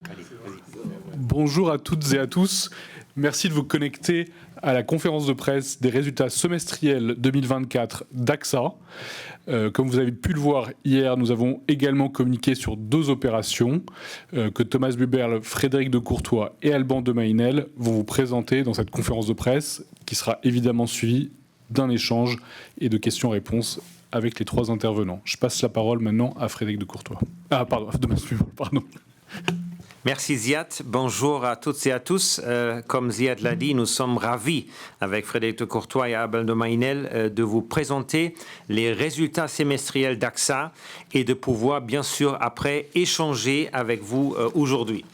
Allez, vas-y. Bonjour à toutes et à tous. Merci de vous connecter à la conférence de presse des résultats semestriels 2024 d'AXA. Comme vous avez pu le voir hier, nous avons également communiqué sur deux opérations que Thomas Buberl, Frédéric de Courtois et Alban de Maynel vont vous présenter dans cette conférence de presse qui sera évidemment suivie d'un échange et de questions-réponses avec les trois intervenants. Je passe la parole maintenant à Frédéric de Courtois. Ah, pardon, Thomas Buberl, pardon. Merci Ziad, bonjour à toutes et à tous. Comme Ziad l'a dit, nous sommes ravis avec Frédéric de Courtois et Alban de Maynel de vous présenter les résultats semestriels d'AXA et de pouvoir bien sûr après échanger avec vous aujourd'hui.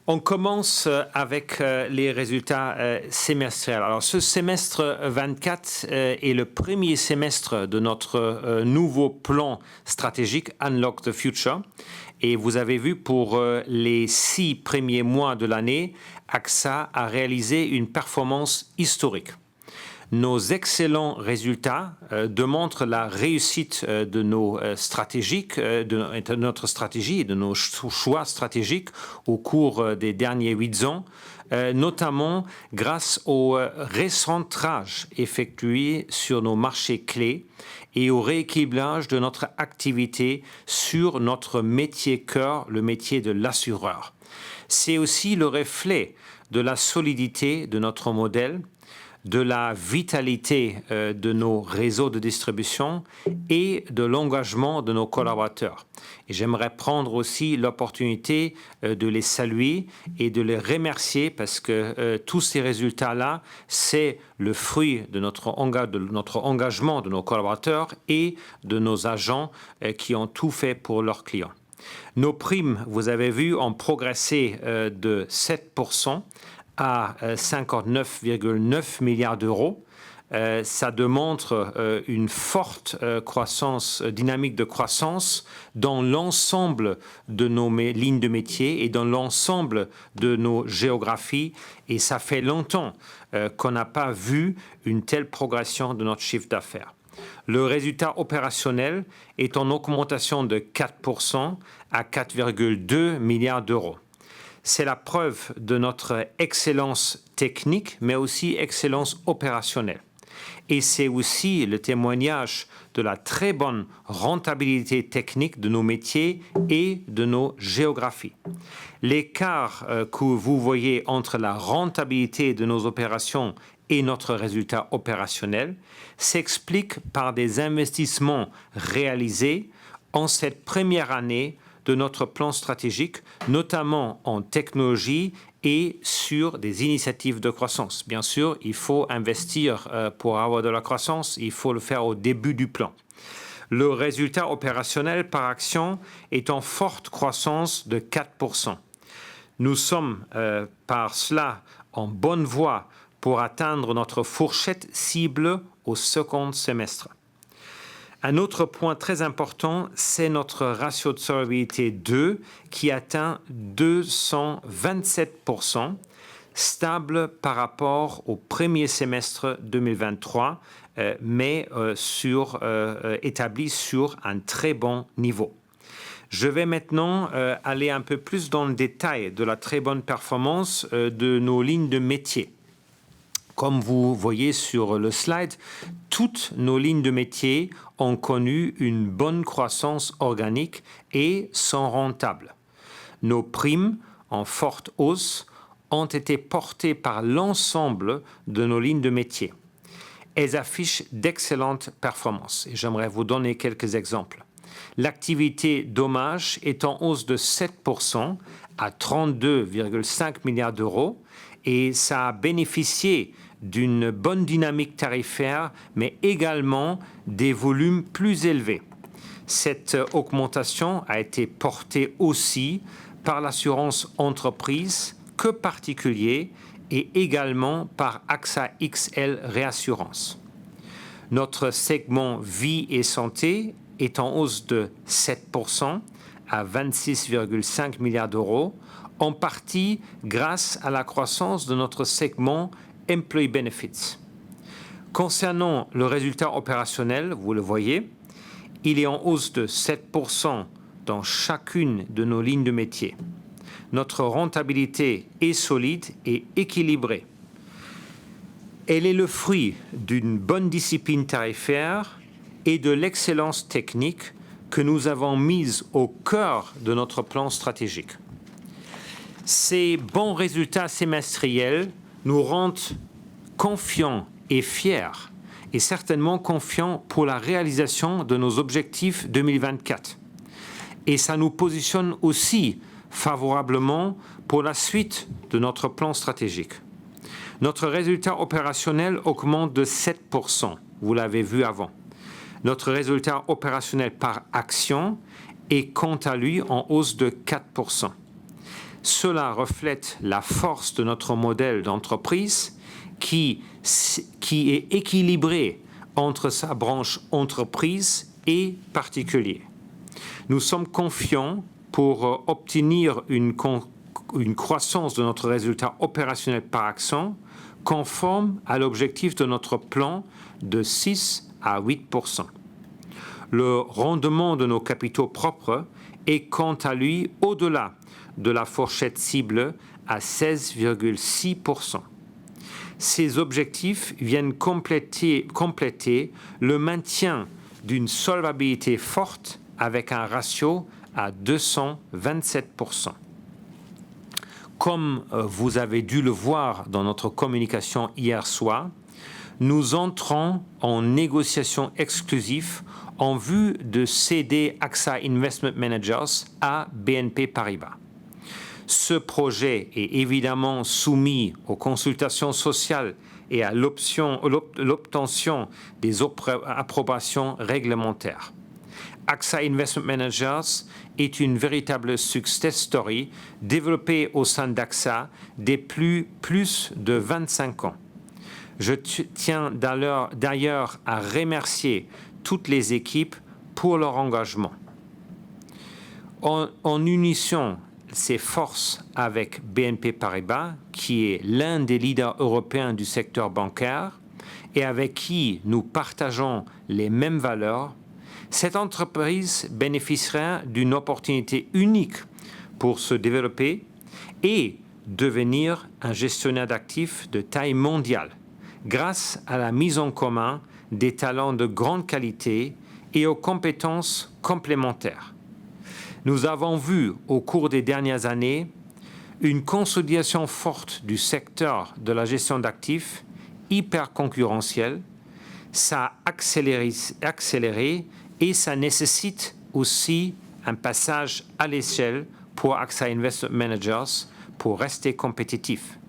On commence avec les résultats semestriels. Alors ce semestre 24 est le premier semestre de notre nouveau plan stratégique Unlock the Future. Et vous avez vu pour les 6 premiers mois de l'année, AXA a réalisé une performance historique. Nos excellents résultats démontrent la réussite de nos stratégiques, de notre stratégie et de nos choix stratégiques au cours des derniers 8 ans, notamment grâce au recentrage effectué sur nos marchés clés et au rééquilibrage de notre activité sur notre métier cœur, le métier de l'assureur. C'est aussi le reflet de la solidité de notre modèle, de la vitalité de nos réseaux de distribution et de l'engagement de nos collaborateurs. Et j'aimerais prendre aussi l'opportunité de les saluer et de les remercier parce que tous ces résultats-là, c'est le fruit de notre engagement de nos collaborateurs et de nos agents qui ont tout fait pour leurs clients. Nos primes, vous avez vu, ont progressé de 7%. À 59,9 milliards d'euros. Ça démontre une forte dynamique de croissance dans l'ensemble de nos lignes de métier et dans l'ensemble de nos géographies. Et ça fait longtemps qu'on n'a pas vu une telle progression de notre chiffre d'affaires. Le résultat opérationnel est en augmentation de 4% à 4,2 milliards d'euros. C'est la preuve de notre excellence technique, mais aussi excellence opérationnelle. Et c'est aussi le témoignage de la très bonne rentabilité technique de nos métiers et de nos géographies. L'écart que vous voyez entre la rentabilité de nos opérations et notre résultat opérationnel s'explique par des investissements réalisés en cette première année de notre plan stratégique, notamment en technologie et sur des initiatives de croissance. Bien sûr, il faut investir pour avoir de la croissance, il faut le faire au début du plan. Le résultat opérationnel par action est en forte croissance de 4%. Nous sommes par cela en bonne voie pour atteindre notre fourchette cible au second semestre. Un autre point très important, c'est notre ratio de solvabilité 2 qui atteint 227%, stable par rapport au premier semestre 2023, mais établi sur un très bon niveau. Je vais maintenant aller un peu plus dans le détail de la très bonne performance de nos lignes de métier. Comme vous voyez sur le slide, toutes nos lignes de métier ont connu une bonne croissance organique et sont rentables. Nos primes, en forte hausse, ont été portées par l'ensemble de nos lignes de métier. Elles affichent d'excellentes performances et j'aimerais vous donner quelques exemples. L'activité dommages est en hausse de 7% à 32,5 milliards d'euros et ça a bénéficié d'une bonne dynamique tarifaire, mais également des volumes plus élevés. Cette augmentation a été portée aussi par l'assurance entreprise que particulier et également par AXA XL Réassurance. Notre segment vie et santé est en hausse de 7% à 26,5 milliards d'euros, en partie grâce à la croissance de notre segment Employee Benefits. Concernant le résultat opérationnel, vous le voyez, il est en hausse de 7% dans chacune de nos lignes de métier. notre rentabilité est solide et équilibrée. Elle est le fruit d'une bonne discipline tarifaire et de l'excellence technique que nous avons mise au cœur de notre plan stratégique. Ces bons résultats semestriels nous rendent confiants et fiers, et certainement confiants pour la réalisation de nos objectifs 2024. Et ça nous positionne aussi favorablement pour la suite de notre plan stratégique. Notre résultat opérationnel augmente de 7%, vous l'avez vu avant. Notre résultat opérationnel par action est quant à lui en hausse de 4%. Cela reflète la force de notre modèle d'entreprise qui est équilibré entre sa branche entreprise et particulier. Nous sommes confiants pour obtenir une croissance de notre résultat opérationnel par action conforme à l'objectif de notre plan de 6 à 8%. Le rendement de nos capitaux propres est quant à lui au-delà de la fourchette cible à 16,6%. Ces objectifs viennent compléter le maintien d'une solvabilité forte avec un ratio à 227%. Comme vous avez dû le voir dans notre communication hier soir, nous entrons en négociation exclusive en vue de céder AXA Investment Managers à BNP Paribas. Ce projet est évidemment soumis aux consultations sociales et à l'obtention des approbations réglementaires. AXA Investment Managers est une véritable success story développée au sein d'AXA depuis plus de 25 ans. Je tiens d'ailleurs à remercier toutes les équipes pour leur engagement. En unissant ses forces avec BNP Paribas, qui est l'un des leaders européens du secteur bancaire et avec qui nous partageons les mêmes valeurs, cette entreprise bénéficiera d'une opportunité unique pour se développer et devenir un gestionnaire d'actifs de taille mondiale grâce à la mise en commun des talents de grande qualité et aux compétences complémentaires. Nous avons vu au cours des dernières années une consolidation forte du secteur de la gestion d'actifs hyper concurrentiel. Ça a accéléré et ça nécessite aussi un passage à l'échelle pour AXA Investment Managers pour rester compétitif.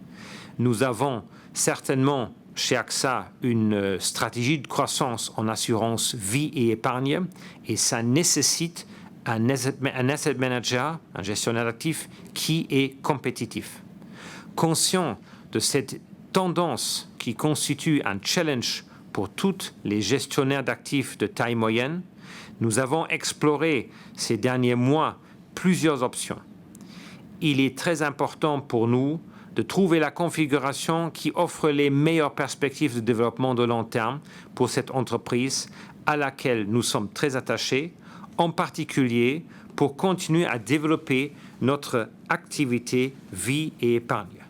Nous avons certainement chez AXA une stratégie de croissance en assurance vie et épargne et ça nécessite un asset manager, un gestionnaire d'actifs qui est compétitif. Conscient de cette tendance qui constitue un challenge pour tous les gestionnaires d'actifs de taille moyenne, nous avons exploré ces derniers mois plusieurs options. Il est très important pour nous de trouver la configuration qui offre les meilleures perspectives de développement de long terme pour cette entreprise à laquelle nous sommes très attachés, en particulier pour continuer à développer notre activité vie et épargne.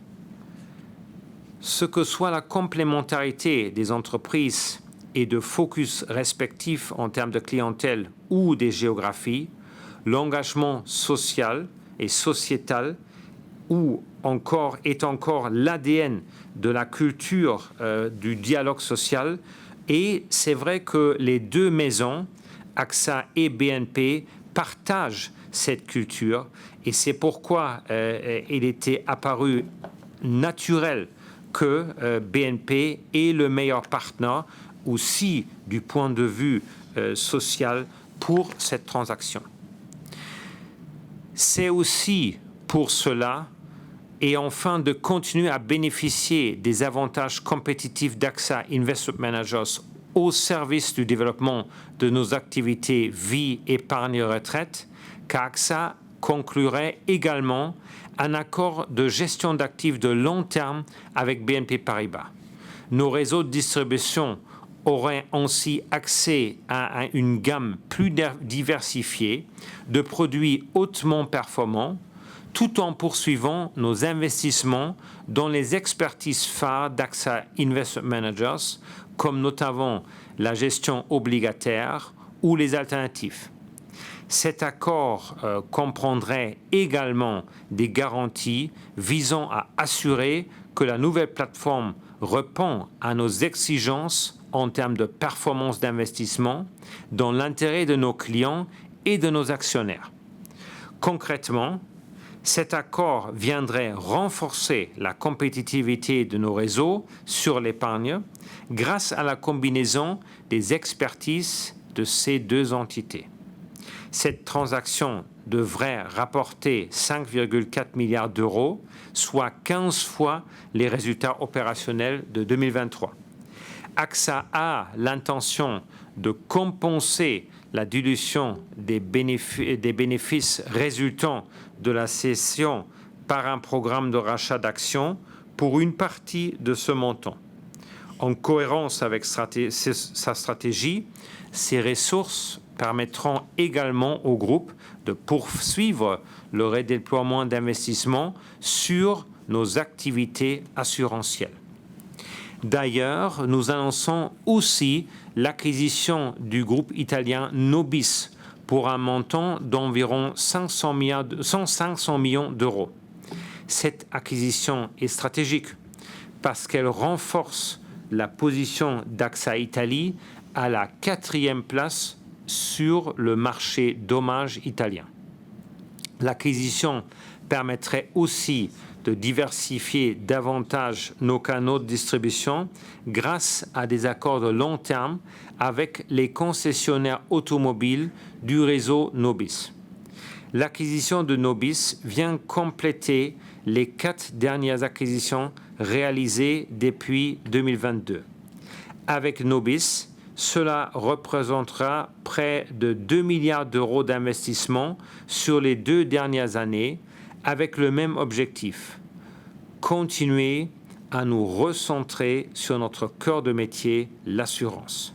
Ce que soit la complémentarité des entreprises et de focus respectifs en termes de clientèle ou des géographies, l'engagement social et sociétal est encore l'ADN de la culture du dialogue social. Et c'est vrai que les deux maisons, AXA et BNP, partagent cette culture. Et c'est pourquoi il était apparu naturel que BNP est le meilleur partenaire aussi du point de vue social pour cette transaction. C'est aussi pour cela et enfin de continuer à bénéficier des avantages compétitifs d'AXA Investment Managers au service du développement de nos activités vie, épargne, retraite, qu'AXA conclurait également un accord de gestion d'actifs de long terme avec BNP Paribas. Nos réseaux de distribution auraient ainsi accès à une gamme plus diversifiée de produits hautement performants, tout en poursuivant nos investissements dans les expertises phares d'AXA Investment Managers, comme notamment la gestion obligataire ou les alternatives. Cet accord comprendrait également des garanties visant à assurer que la nouvelle plateforme répond à nos exigences en termes de performance d'investissement dans l'intérêt de nos clients et de nos actionnaires. Concrètement, cet accord viendrait renforcer la compétitivité de nos réseaux sur l'épargne grâce à la combinaison des expertises de ces deux entités. Cette transaction devrait rapporter 5,4 milliards d'euros, soit 15 fois les résultats opérationnels de 2023. AXA a l'intention de compenser la dilution des bénéfices résultant de la cession par un programme de rachat d'actions pour une partie de ce montant. En cohérence avec sa stratégie, ces ressources permettront également au groupe de poursuivre le redéploiement d'investissements sur nos activités assurantielles. D'ailleurs, nous annonçons aussi l'acquisition du groupe italien Nobis pour un montant d'environ 500 millions d'euros. Cette acquisition est stratégique parce qu'elle renforce la position d'AXA Italie à la 4e place sur le marché dommages italien. L'acquisition permettrait aussi de diversifier davantage nos canaux de distribution grâce à des accords de long terme avec les concessionnaires automobiles du réseau Nobis. L'acquisition de Nobis vient compléter les 4 dernières acquisitions réalisées depuis 2022. Avec Nobis, cela représentera près de 2 milliards d'euros d'investissement sur les 2 dernières années, avec le même objectif: continuer à nous recentrer sur notre cœur de métier, l'assurance.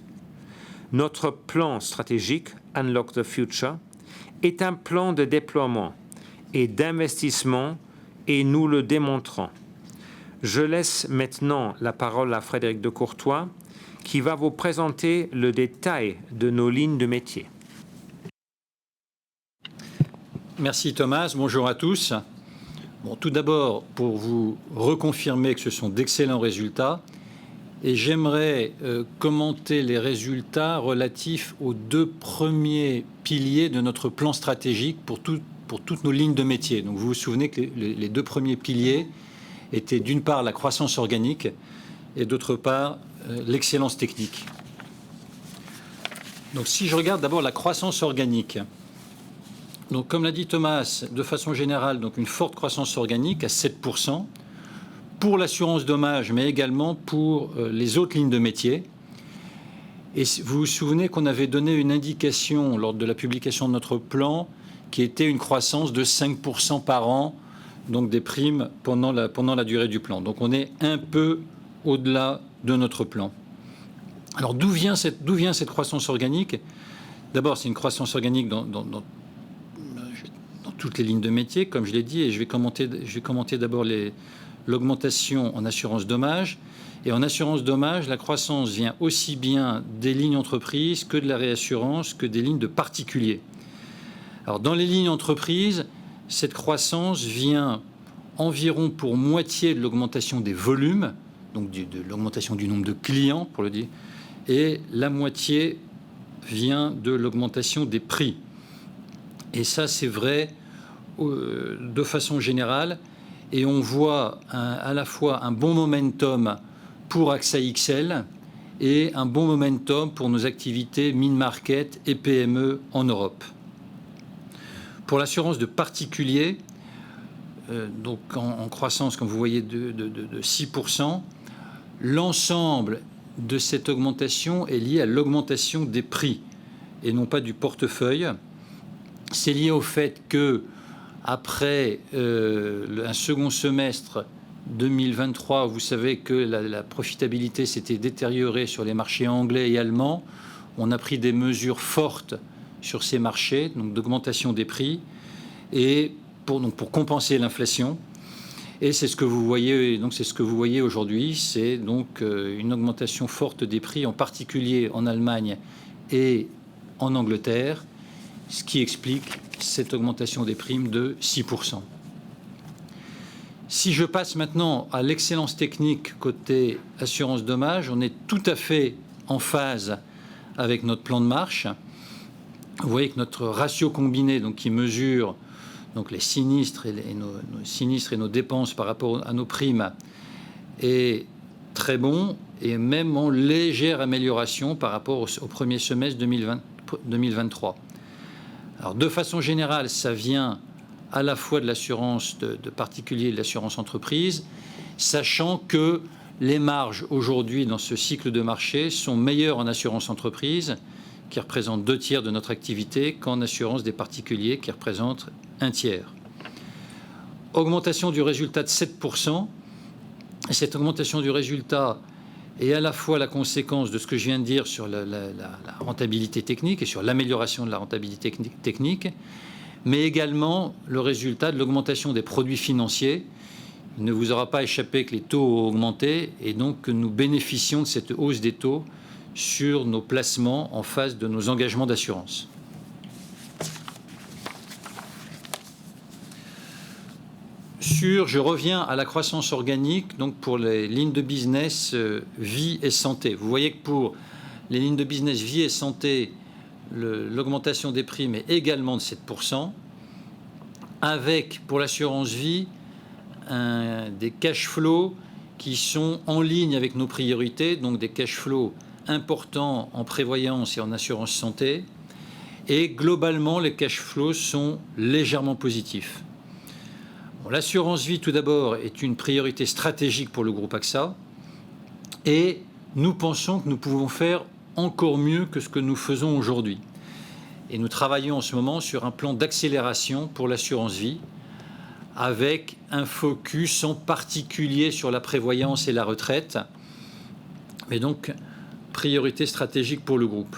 Notre plan stratégique Unlock the Future est un plan de déploiement et d'investissement et nous le démontrons. Je laisse maintenant la parole à Frédéric de Courtois qui va vous présenter le détail de nos lignes de métier. Merci Thomas, bonjour à tous. Bon, tout d'abord, pour vous reconfirmer que ce sont d'excellents résultats, et j'aimerais commenter les résultats relatifs aux 2 premiers piliers de notre plan stratégique pour toutes nos lignes de métier. Donc vous vous souvenez que les 2 premiers piliers étaient d'une part la croissance organique et d'autre part l'excellence technique. Donc si je regarde d'abord la croissance organique, donc comme l'a dit Thomas, de façon générale, donc une forte croissance organique à 7%, pour l'assurance dommage, mais également pour les autres lignes de métier. Et vous vous souvenez qu'on avait donné une indication lors de la publication de notre plan qui était une croissance de 5% par an, donc des primes pendant la durée du plan. Donc on est un peu au-delà de notre plan. Alors d'où vient cette croissance organique? D'abord, c'est une croissance organique dans toutes les lignes de métier, comme je l'ai dit, et je vais commenter d'abord l'augmentation en assurance dommage. Et en assurance dommage, la croissance vient aussi bien des lignes entreprises que de la réassurance, que des lignes de particuliers. Alors dans les lignes entreprises, cette croissance vient environ pour moitié de l'augmentation des volumes, donc de l'augmentation du nombre de clients, pour le dire, et la moitié vient de l'augmentation des prix. Et ça, c'est vrai de façon générale. Et on voit à la fois un bon momentum pour AXA XL et un bon momentum pour nos activités mid-market et PME en Europe. Pour l'assurance de particuliers, donc en croissance, comme vous voyez, de 6%, l'ensemble de cette augmentation est lié à l'augmentation des prix et non pas du portefeuille. C'est lié au fait que après un second semestre 2023, vous savez que la profitabilité s'était détériorée sur les marchés anglais et allemands. On a pris des mesures fortes sur ces marchés, donc d'augmentation des prix. Et pour compenser l'inflation. Et c'est ce que vous voyez, donc c'est ce que vous voyez aujourd'hui, c'est donc une augmentation forte des prix, en particulier en Allemagne et en Angleterre, ce qui explique cette augmentation des primes de 6%. Si je passe maintenant à l'excellence technique côté assurance dommage, on est tout à fait en phase avec notre plan de marche. Vous voyez que notre ratio combiné, donc qui mesure donc les sinistres et nos sinistres et nos dépenses par rapport à nos primes, est très bon et même en légère amélioration par rapport au premier semestre 2023. Alors, de façon générale, ça vient à la fois de l'assurance de particuliers et de l'assurance entreprise, sachant que les marges aujourd'hui dans ce cycle de marché sont meilleures en assurance entreprise, qui représente 2/3 de notre activité, qu'en assurance des particuliers, qui représente 1/3. Augmentation du résultat de 7%. Cette augmentation du résultat est à la fois la conséquence de ce que je viens de dire sur la rentabilité technique et sur l'amélioration de la rentabilité technique, mais également le résultat de l'augmentation des produits financiers. Il ne vous aura pas échappé que les taux ont augmenté et donc que nous bénéficions de cette hausse des taux sur nos placements en face de nos engagements d'assurance. Je reviens à la croissance organique, donc pour les lignes de business vie et santé. Vous voyez que pour les lignes de business vie et santé, l'augmentation des primes est également de 7%, avec, pour l'assurance vie, des cash flows qui sont en ligne avec nos priorités, donc des cash flows importants en prévoyance et en assurance santé, et globalement, les cash flows sont légèrement positifs. Bon, l'assurance vie, tout d'abord, est une priorité stratégique pour le groupe AXA, et nous pensons que nous pouvons faire encore mieux que ce que nous faisons aujourd'hui. Et nous travaillons en ce moment sur un plan d'accélération pour l'assurance vie, avec un focus en particulier sur la prévoyance et la retraite, mais donc priorité stratégique pour le groupe.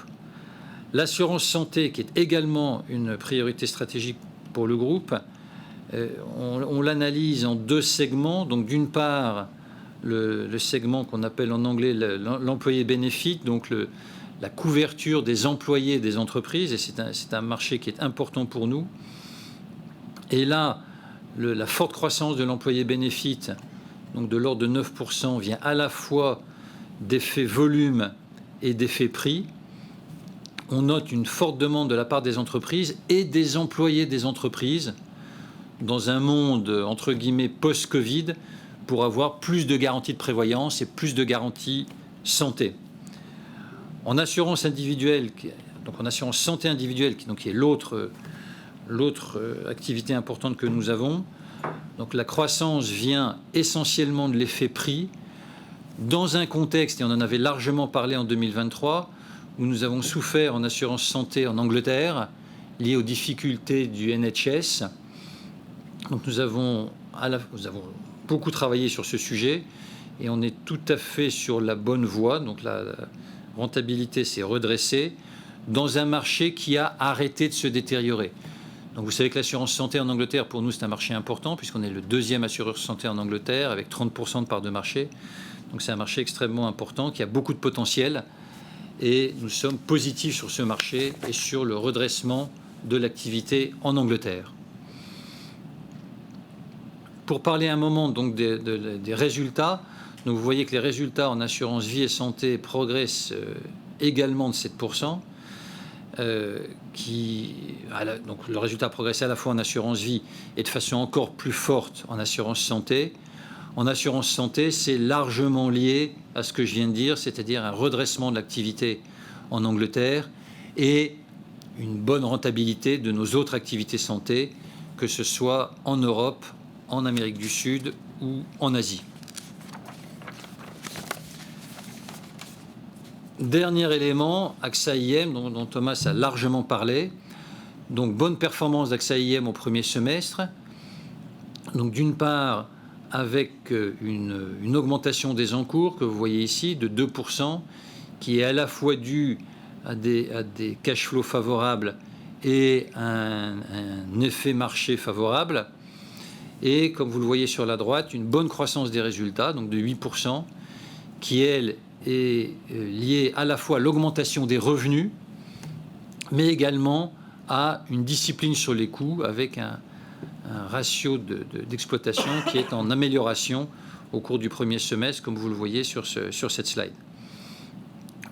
L'assurance santé, qui est également une priorité stratégique pour le groupe, on l'analyse en deux segments. Donc d'une part, le segment qu'on appelle en anglais l'employé bénéfice, donc la couverture des employés des entreprises, et c'est un marché qui est important pour nous. Et là, la forte croissance de l'employé bénéfice, donc de l'ordre de 9%, vient à la fois d'effet volume et d'effet prix. On note une forte demande de la part des entreprises et des employés des entreprises dans un monde, entre guillemets, post-Covid, pour avoir plus de garanties de prévoyance et plus de garanties santé. En assurance individuelle, donc en assurance santé individuelle, qui est l'autre activité importante que nous avons, donc la croissance vient essentiellement de l'effet prix, dans un contexte, et on en avait largement parlé en 2023, où nous avons souffert en assurance santé en Angleterre, liées aux difficultés du NHS. Donc nous avons beaucoup travaillé sur ce sujet et on est tout à fait sur la bonne voie. Donc la rentabilité s'est redressée dans un marché qui a arrêté de se détériorer. Donc vous savez que l'assurance santé en Angleterre, pour nous, c'est un marché important puisqu'on est le deuxième assureur santé en Angleterre avec 30% de part de marché. Donc c'est un marché extrêmement important qui a beaucoup de potentiel et nous sommes positifs sur ce marché et sur le redressement de l'activité en Angleterre. Pour parler un moment donc des résultats, donc vous voyez que les résultats en assurance vie et santé progressent également de 7%. Donc le résultat progresse à la fois en assurance vie et de façon encore plus forte en assurance santé. En assurance santé, c'est largement lié à ce que je viens de dire, c'est-à-dire un redressement de l'activité en Angleterre et une bonne rentabilité de nos autres activités santé, que ce soit en Europe, en Amérique du Sud ou en Asie. Dernier élément, AXA IM, dont Thomas a largement parlé. Donc, bonne performance d'AXA IM au premier semestre. Donc, d'une part, avec une augmentation des encours que vous voyez ici de 2%, qui est à la fois due à des cash flows favorables et un effet marché favorable. et, comme vous le voyez sur la droite, une bonne croissance des résultats, donc de 8%, qui, elle, est liée à la fois à l'augmentation des revenus, mais également à une discipline sur les coûts, avec un ratio d'exploitation qui est en amélioration au cours du premier semestre, comme vous le voyez sur cette slide.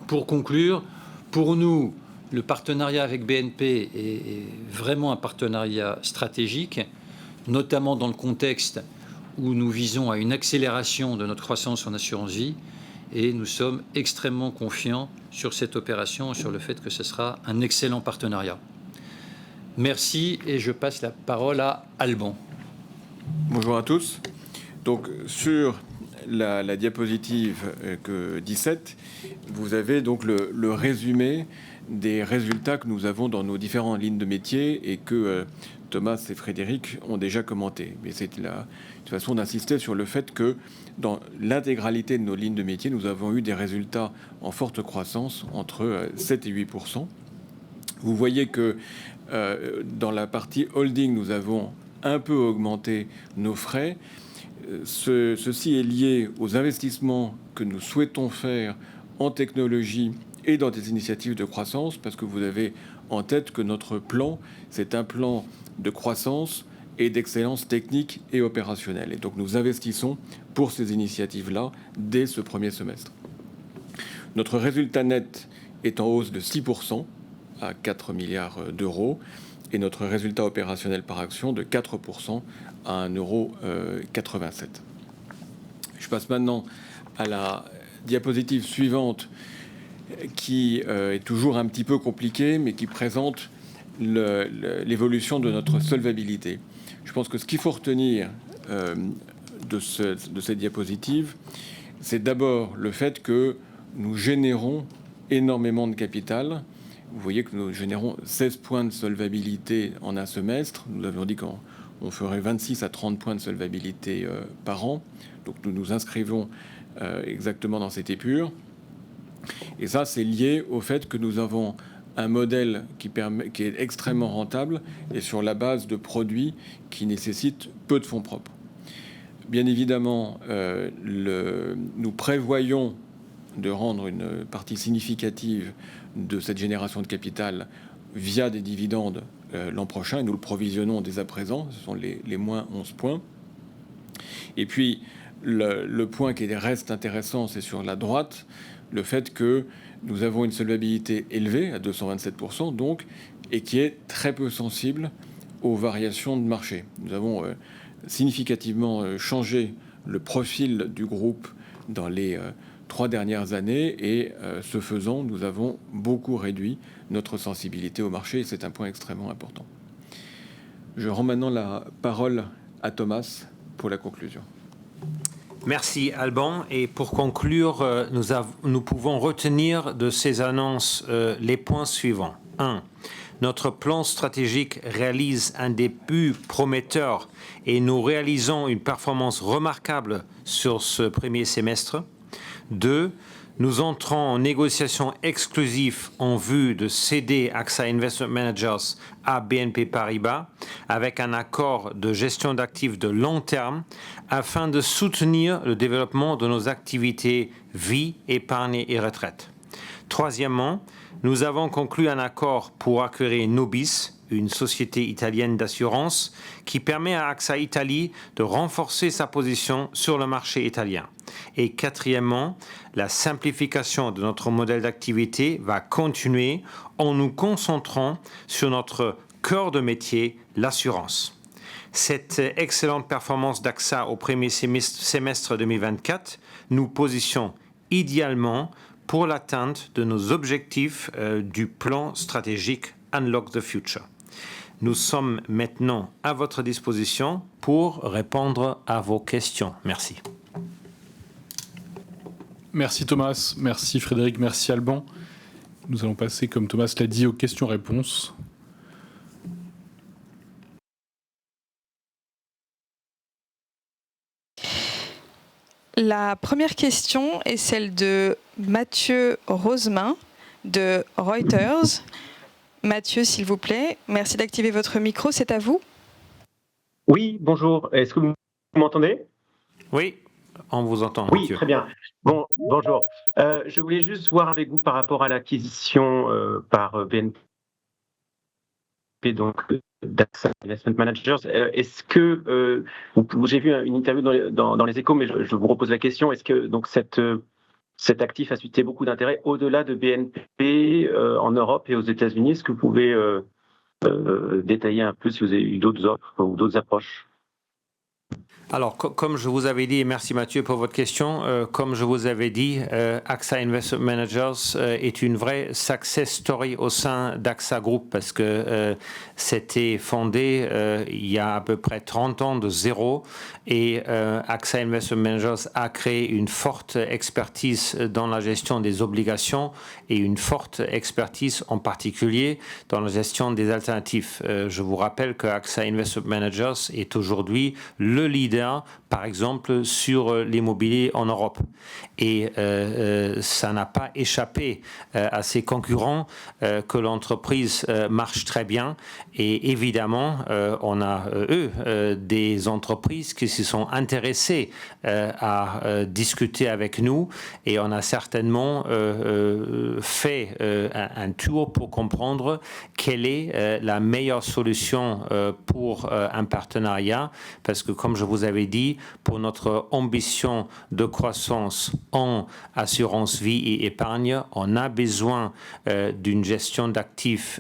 Pour conclure, pour nous, le partenariat avec BNP est vraiment un partenariat stratégique, notamment dans le contexte où nous visons à une accélération de notre croissance en assurance vie, et nous sommes extrêmement confiants sur cette opération et sur le fait que ce sera un excellent partenariat. Merci, et je passe la parole à Alban. Bonjour à tous. Donc, sur la diapositive 17, vous avez donc le résumé des résultats que nous avons dans nos différentes lignes de métier et que Thomas et Frédéric ont déjà commenté. Mais c'est une façon d'insister sur le fait que dans l'intégralité de nos lignes de métier, nous avons eu des résultats en forte croissance entre 7 et 8%. Vous voyez que dans la partie holding, nous avons un peu augmenté nos frais. Ceci est lié aux investissements que nous souhaitons faire en technologie et dans des initiatives de croissance, parce que vous avez en tête que notre plan, c'est un plan de croissance et d'excellence technique et opérationnelle. Et donc nous investissons pour ces initiatives-là dès ce premier semestre. Notre résultat net est en hausse de 6% à 4 milliards d'euros et notre résultat opérationnel par action de 4% à 1,87 €. Je passe maintenant à la diapositive suivante qui est toujours un petit peu compliquée, mais qui présente l'évolution de notre solvabilité. Je pense que ce qu'il faut retenir de cette diapositive, c'est d'abord le fait que nous générons énormément de capital. Vous voyez que nous générons 16 points de solvabilité en un semestre. Nous avions dit qu'on ferait 26 à 30 points de solvabilité par an. Donc nous nous inscrivons exactement dans cette épure. Et ça, c'est lié au fait que nous avons un modèle qui est extrêmement rentable et sur la base de produits qui nécessitent peu de fonds propres. Bien évidemment, nous prévoyons de rendre une partie significative de cette génération de capital via des dividendes l'an prochain, et nous le provisionnons dès à présent. Ce sont les moins 11 points. Et puis, le point qui reste intéressant, c'est sur la droite, le fait que nous avons une solvabilité élevée, à 227%, donc, et qui est très peu sensible aux variations de marché. Nous avons significativement changé le profil du groupe dans les 3 dernières années, et ce faisant, nous avons beaucoup réduit notre sensibilité au marché, et c'est un point extrêmement important. Je rends maintenant la parole à Thomas pour la conclusion. Merci Alban. Et pour conclure, nous pouvons retenir de ces annonces les points suivants. 1. Notre plan stratégique réalise un début prometteur et nous réalisons une performance remarquable sur ce premier semestre. 2. Nous entrons en négociation exclusive en vue de céder AXA Investment Managers à BNP Paribas avec un accord de gestion d'actifs de long terme afin de soutenir le développement de nos activités vie, épargne et retraite. Troisièmement, nous avons conclu un accord pour acquérir Nobis, une société italienne d'assurance qui permet à AXA Italie de renforcer sa position sur le marché italien. Et quatrièmement, la simplification de notre modèle d'activité va continuer en nous concentrant sur notre cœur de métier, l'assurance. Cette excellente performance d'AXA au premier semestre 2024 nous positionne idéalement pour l'atteinte de nos objectifs du plan stratégique Unlock the Future. Nous sommes maintenant à votre disposition pour répondre à vos questions. Merci. Merci Thomas, merci Frédéric, merci Alban. Nous allons passer, comme Thomas l'a dit, aux questions-réponses. La première question est celle de Mathieu Rosemain de Reuters. Mathieu, s'il vous plaît, merci d'activer votre micro, c'est à vous. Oui, bonjour. Est-ce que vous m'entendez? Oui, on vous entend, Oui, Mathieu. très bien. Bon, bonjour. Je voulais juste voir avec vous par rapport à l'acquisition par BNP, donc d'AXA Investment Managers. Est-ce que j'ai vu une interview dans les Échos, mais je vous repose la question. Est-ce que donc cet actif a suscité beaucoup d'intérêt au-delà de BNP en Europe et aux États-Unis? Est-ce que vous pouvez détailler un peu si vous avez eu d'autres offres ou d'autres approches? Alors, comme je vous avais dit, et merci Mathieu pour votre question, comme je vous avais dit, AXA Investment Managers est une vraie success story au sein d'AXA Group parce que c'était fondé il y a à peu près 30 ans de zéro et AXA Investment Managers a créé une forte expertise dans la gestion des obligations et une forte expertise en particulier dans la gestion des alternatifs. Je vous rappelle que AXA Investment Managers est aujourd'hui le leader, par exemple, sur l'immobilier en Europe. Et ça n'a pas échappé à ses concurrents que l'entreprise marche très bien. Et évidemment, on a, des entreprises qui se sont intéressées à discuter avec nous et on a certainement fait un tour pour comprendre quelle est la meilleure solution pour un partenariat, parce que comme je vous avais dit, pour notre ambition de croissance en assurance vie et épargne, on a besoin d'une gestion d'actifs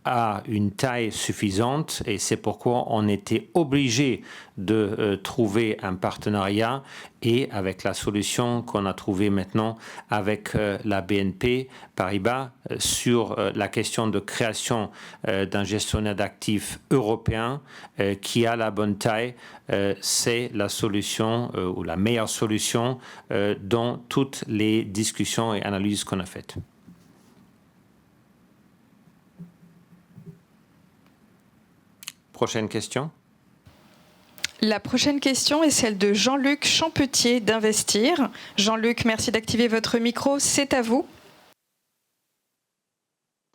à une taille suffisante et c'est pourquoi on était obligé de trouver un partenariat et avec la solution qu'on a trouvée maintenant avec la BNP Paribas sur la question de création d'un gestionnaire d'actifs européen qui a la bonne taille, c'est la solution ou la meilleure solution dans toutes les discussions et analyses qu'on a faites. Prochaine question. La prochaine question est celle de Jean-Luc Champetier d'Investir. Jean-Luc, merci d'activer votre micro, c'est à vous.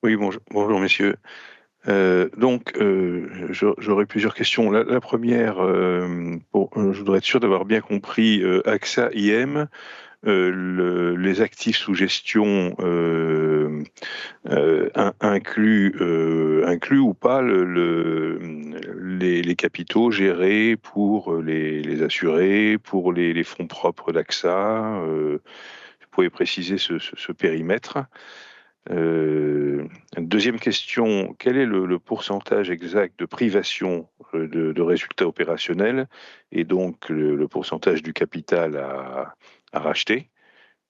Oui, bonjour messieurs. J'aurais plusieurs questions. La première, je voudrais être sûr d'avoir bien compris, AXA IM, les actifs sous gestion inclus ou pas les capitaux gérés pour les assurés, pour les fonds propres d'AXA. Vous pouvez préciser ce périmètre. Deuxième question, quel est le pourcentage exact de privation de résultats opérationnels et donc le pourcentage du capital à racheter?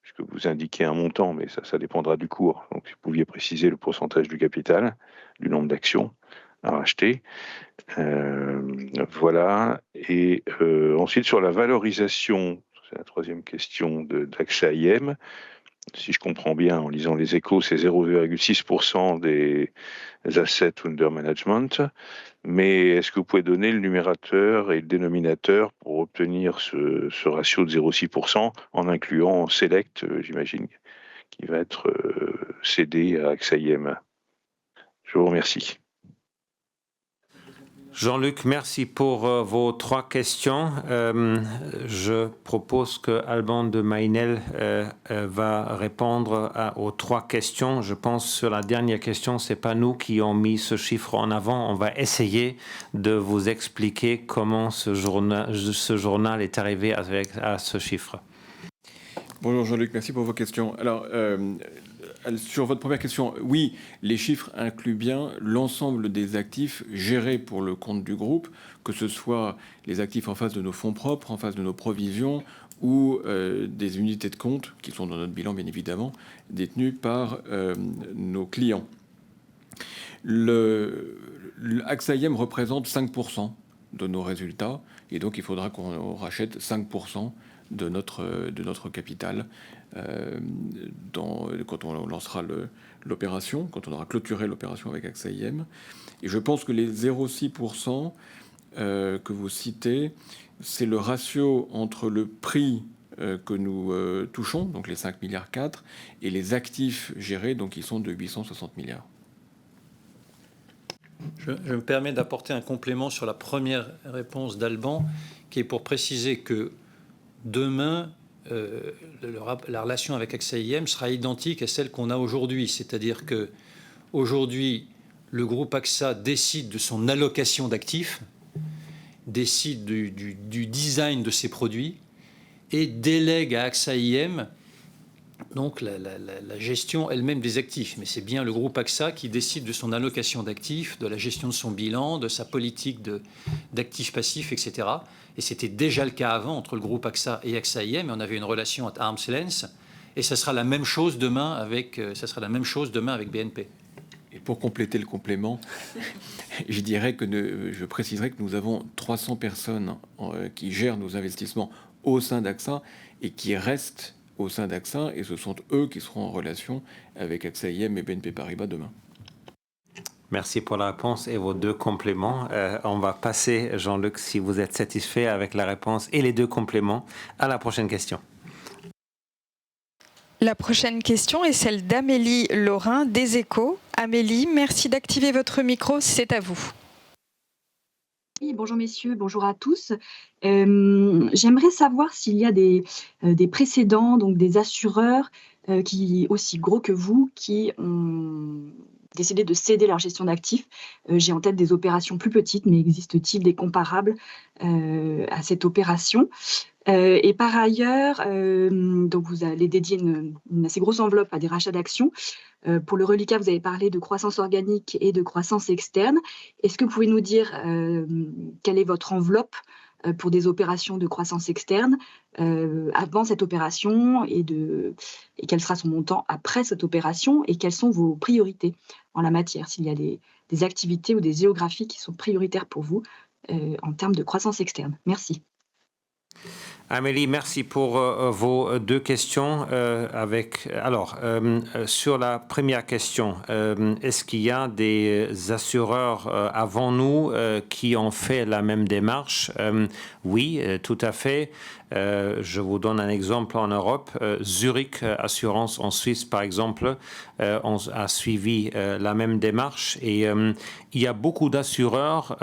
Puisque vous indiquez un montant, mais ça dépendra du cours. Donc, si vous pouviez préciser le pourcentage du capital, du nombre d'actions à racheter. Voilà. Et ensuite, sur la valorisation, c'est la troisième question d'AXA IM. Si je comprends bien, en lisant les Échos, c'est 0,6% des assets under management. Mais est-ce que vous pouvez donner le numérateur et le dénominateur pour obtenir ce ratio de 0,6% en incluant Select, j'imagine, qui va être cédé à AXA IM? Je vous remercie. Jean-Luc, merci pour vos trois questions. Je propose que Alban de Maïnel va répondre aux trois questions. Je pense sur la dernière question, c'est pas nous qui avons mis ce chiffre en avant. On va essayer de vous expliquer comment ce journal est arrivé à ce chiffre. Bonjour Jean-Luc, merci pour vos questions. Alors, sur votre première question, oui, les chiffres incluent bien l'ensemble des actifs gérés pour le compte du groupe, que ce soit les actifs en face de nos fonds propres, en face de nos provisions, ou des unités de compte, qui sont dans notre bilan bien évidemment, détenues par nos clients. AXA IM représente 5% de nos résultats, et donc il faudra qu'on rachète 5% de notre capital quand on lancera l'opération, quand on aura clôturé l'opération avec AXA IM. Et je pense que les 0,6% que vous citez, c'est le ratio entre le prix que nous touchons, donc les 5,4 milliards, et les actifs gérés, donc qui sont de 860 milliards. Je me permets d'apporter un complément sur la première réponse d'Alban, qui est pour préciser que demain, la relation avec AXA IM sera identique à celle qu'on a aujourd'hui. C'est-à-dire qu'aujourd'hui, le groupe AXA décide de son allocation d'actifs, décide du design de ses produits et délègue à AXA IM donc la gestion elle-même des actifs. Mais c'est bien le groupe AXA qui décide de son allocation d'actifs, de la gestion de son bilan, de sa politique d'actifs passifs, etc. Et c'était déjà le cas avant entre le groupe AXA et AXA IM, et on avait une relation à arm's length, et ça sera la même chose demain avec BNP. Et pour compléter le complément, je préciserai que nous avons 300 personnes qui gèrent nos investissements au sein d'AXA et qui restent au sein d'AXA, et ce sont eux qui seront en relation avec AXA IM et BNP Paribas demain. Merci pour la réponse et vos deux compléments. On va passer, Jean-Luc, si vous êtes satisfait avec la réponse et les deux compléments, à la prochaine question. La prochaine question est celle d'Amélie Laurin des Échos. Amélie, merci d'activer votre micro, c'est à vous. Oui, bonjour messieurs, bonjour à tous. J'aimerais savoir s'il y a des précédents, donc des assureurs qui aussi gros que vous, qui ont décidé de céder leur gestion d'actifs. J'ai en tête des opérations plus petites, mais existe-t-il des comparables à cette opération ? Et par ailleurs, donc vous allez dédier une assez grosse enveloppe à des rachats d'actions. Pour le reliquat, vous avez parlé de croissance organique et de croissance externe. Est-ce que vous pouvez nous dire quelle est votre enveloppe pour des opérations de croissance externe avant cette opération et quel sera son montant après cette opération et quelles sont vos priorités en la matière, s'il y a des activités ou des géographies qui sont prioritaires pour vous en termes de croissance externe. Merci. Amélie, merci pour vos deux questions. Sur la première question, est-ce qu'il y a des assureurs avant nous qui ont fait la même démarche ? Oui, tout à fait. Je vous donne un exemple en Europe. Zurich Assurance en Suisse, par exemple, a suivi la même démarche. Et il y a beaucoup d'assureurs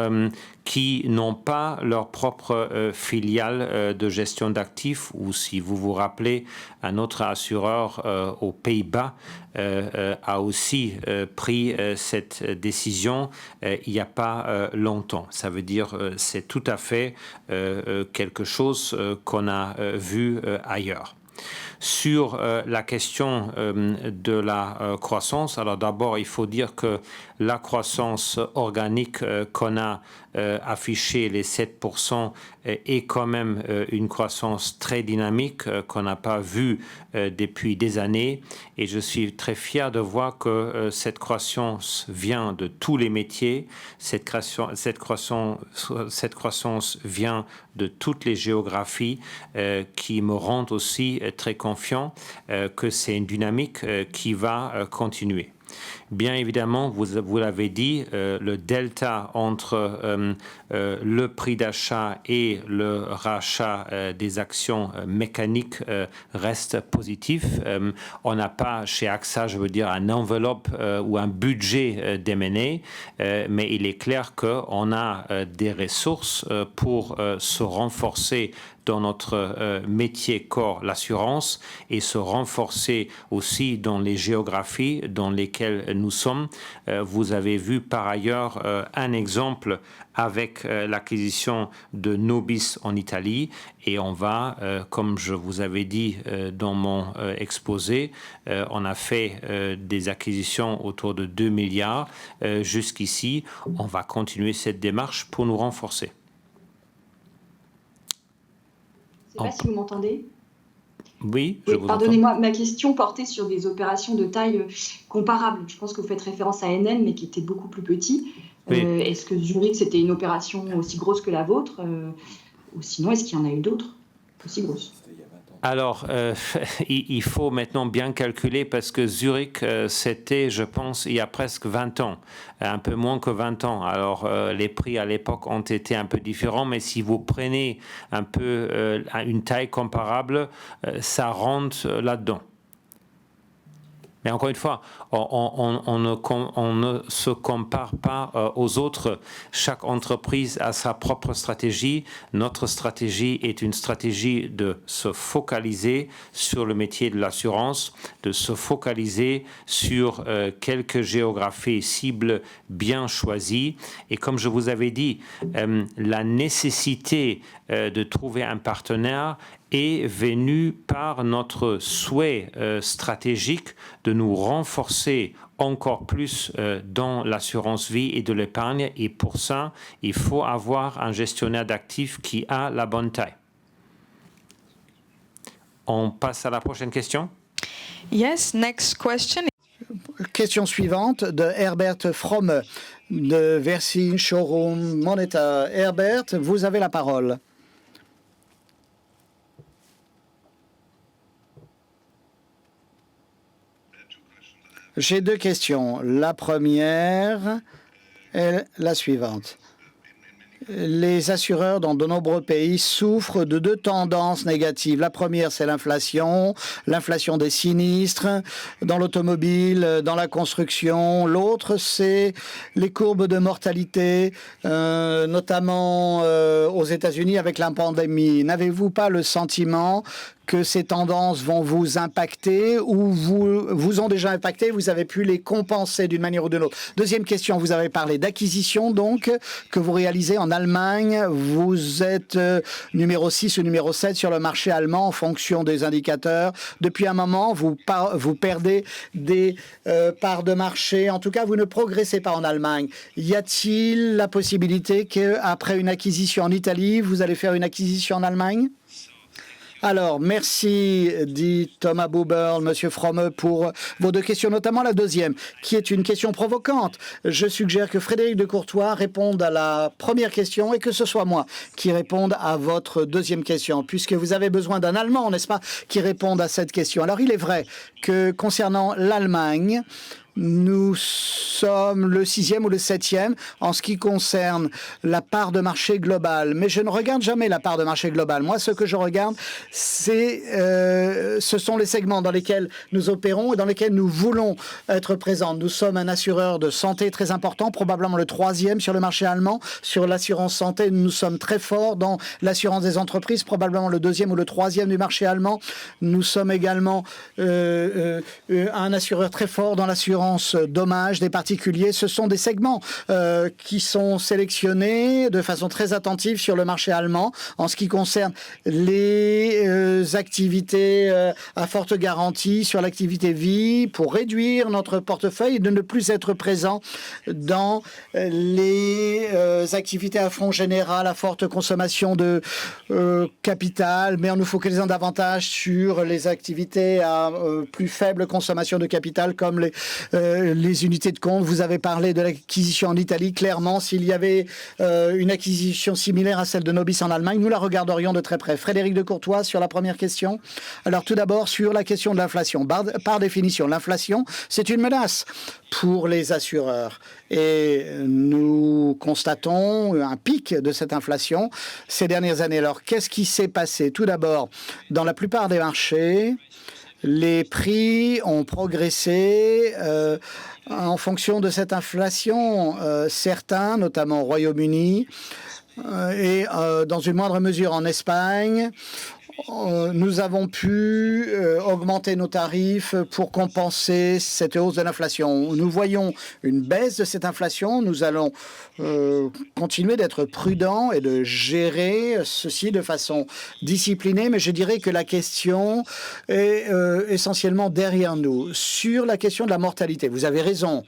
qui n'ont pas leur propre filiale de gestion d'actifs, ou si vous vous rappelez, un autre assureur aux Pays-Bas a aussi pris cette décision il n'y a pas longtemps. Ça veut dire c'est tout à fait quelque chose qu'on a vu ailleurs. Sur la question de la croissance, alors d'abord il faut dire que la croissance organique qu'on a affichée, les 7%, est quand même une croissance très dynamique qu'on n'a pas vue depuis des années, et je suis très fier de voir que cette croissance vient de tous les métiers, cette croissance vient de toutes les géographies qui me rendent aussi très confiant que c'est une dynamique qui va continuer. Bien évidemment, vous l'avez dit, le delta entre le prix d'achat et le rachat des actions mécaniques reste positif. On n'a pas chez AXA, je veux dire, un enveloppe ou un budget d'M&A, mais il est clair qu'on a des ressources pour se renforcer dans notre métier corps, l'assurance, et se renforcer aussi dans les géographies dans lesquelles nous sommes. Vous avez vu par ailleurs un exemple avec l'acquisition de Nobis en Italie, et on va, comme je vous avais dit dans mon exposé, on a fait des acquisitions autour de 2 milliards jusqu'ici. On va continuer cette démarche pour nous renforcer. Je ne sais pas si vous m'entendez. Oui, je vous pardonnez-moi, ma question portait sur des opérations de taille comparable. Je pense que vous faites référence à NN, mais qui était beaucoup plus petit. Oui. Est-ce que Zurich, c'était une opération aussi grosse que la vôtre ou sinon, est-ce qu'il y en a eu d'autres aussi grosses ? Alors, il faut maintenant bien calculer parce que Zurich, c'était, je pense, il y a presque 20 ans, un peu moins que 20 ans. Alors, les prix à l'époque ont été un peu différents, mais si vous prenez un peu une taille comparable, ça rentre là-dedans. Mais encore une fois, on ne se compare pas aux autres. Chaque entreprise a sa propre stratégie. Notre stratégie est une stratégie de se focaliser sur le métier de l'assurance, de se focaliser sur quelques géographies cibles bien choisies. Et comme je vous avais dit, la nécessité de trouver un partenaire est venue par notre souhait stratégique de nous renforcer encore plus dans l'assurance vie et de l'épargne. Et pour ça, il faut avoir un gestionnaire d'actifs qui a la bonne taille. On passe à la prochaine question. Yes, next question. Question suivante de Herbert Fromme de Versing Showroom Moneta. Herbert, vous avez la parole. J'ai deux questions. La première est la suivante. Les assureurs dans de nombreux pays souffrent de deux tendances négatives. La première, c'est l'inflation des sinistres dans l'automobile, dans la construction. L'autre, c'est les courbes de mortalité, notamment aux États-Unis avec la pandémie. N'avez-vous pas le sentiment que ces tendances vont vous impacter ou vous ont déjà impacté, vous avez pu les compenser d'une manière ou d'une autre? Deuxième question, vous avez parlé d'acquisition donc, que vous réalisez en Allemagne. Vous êtes numéro 6 ou numéro 7 sur le marché allemand en fonction des indicateurs. Depuis un moment, vous perdez des parts de marché. En tout cas, vous ne progressez pas en Allemagne. Y a-t-il la possibilité qu'après une acquisition en Italie, vous allez faire une acquisition en Allemagne? Alors, merci, dit Thomas Buberl, Monsieur Fromme, pour vos deux questions, notamment la deuxième, qui est une question provocante. Je suggère que Frédéric de Courtois réponde à la première question et que ce soit moi qui réponde à votre deuxième question, puisque vous avez besoin d'un Allemand, n'est-ce pas, qui réponde à cette question. Alors, il est vrai que concernant l'Allemagne, nous sommes le 6e ou le 7e en ce qui concerne la part de marché globale. Mais je ne regarde jamais la part de marché globale. Moi, ce que je regarde, ce sont les segments dans lesquels nous opérons et dans lesquels nous voulons être présents. Nous sommes un assureur de santé très important, probablement le 3e sur le marché allemand. Sur l'assurance santé, nous sommes très forts dans l'assurance des entreprises, probablement le 2e ou le 3e du marché allemand. Nous sommes également un assureur très fort dans l'assurance dommages des particuliers. Ce sont des segments qui sont sélectionnés de façon très attentive sur le marché allemand en ce qui concerne les activités à forte garantie sur l'activité vie pour réduire notre portefeuille et de ne plus être présent dans les activités à fond général à forte consommation de capital, mais en nous focalisant davantage sur les activités à plus faible consommation de capital comme les unités de compte. Vous avez parlé de l'acquisition en Italie. Clairement, s'il y avait une acquisition similaire à celle de Nobis en Allemagne, nous la regarderions de très près. Frédéric de Courtois, sur la première question. Alors, tout d'abord, sur la question de l'inflation. Par définition, l'inflation, c'est une menace pour les assureurs. Et nous constatons un pic de cette inflation ces dernières années. Alors, qu'est-ce qui s'est passé? Tout d'abord, dans la plupart des marchés, les prix ont progressé en fonction de cette inflation. Certains, notamment au Royaume-Uni et dans une moindre mesure en Espagne, nous avons pu augmenter nos tarifs pour compenser cette hausse de l'inflation. Nous voyons une baisse de cette inflation. Nous allons continuer d'être prudents et de gérer ceci de façon disciplinée, mais je dirais que la question est essentiellement derrière nous. Sur la question de la mortalité, vous avez raison.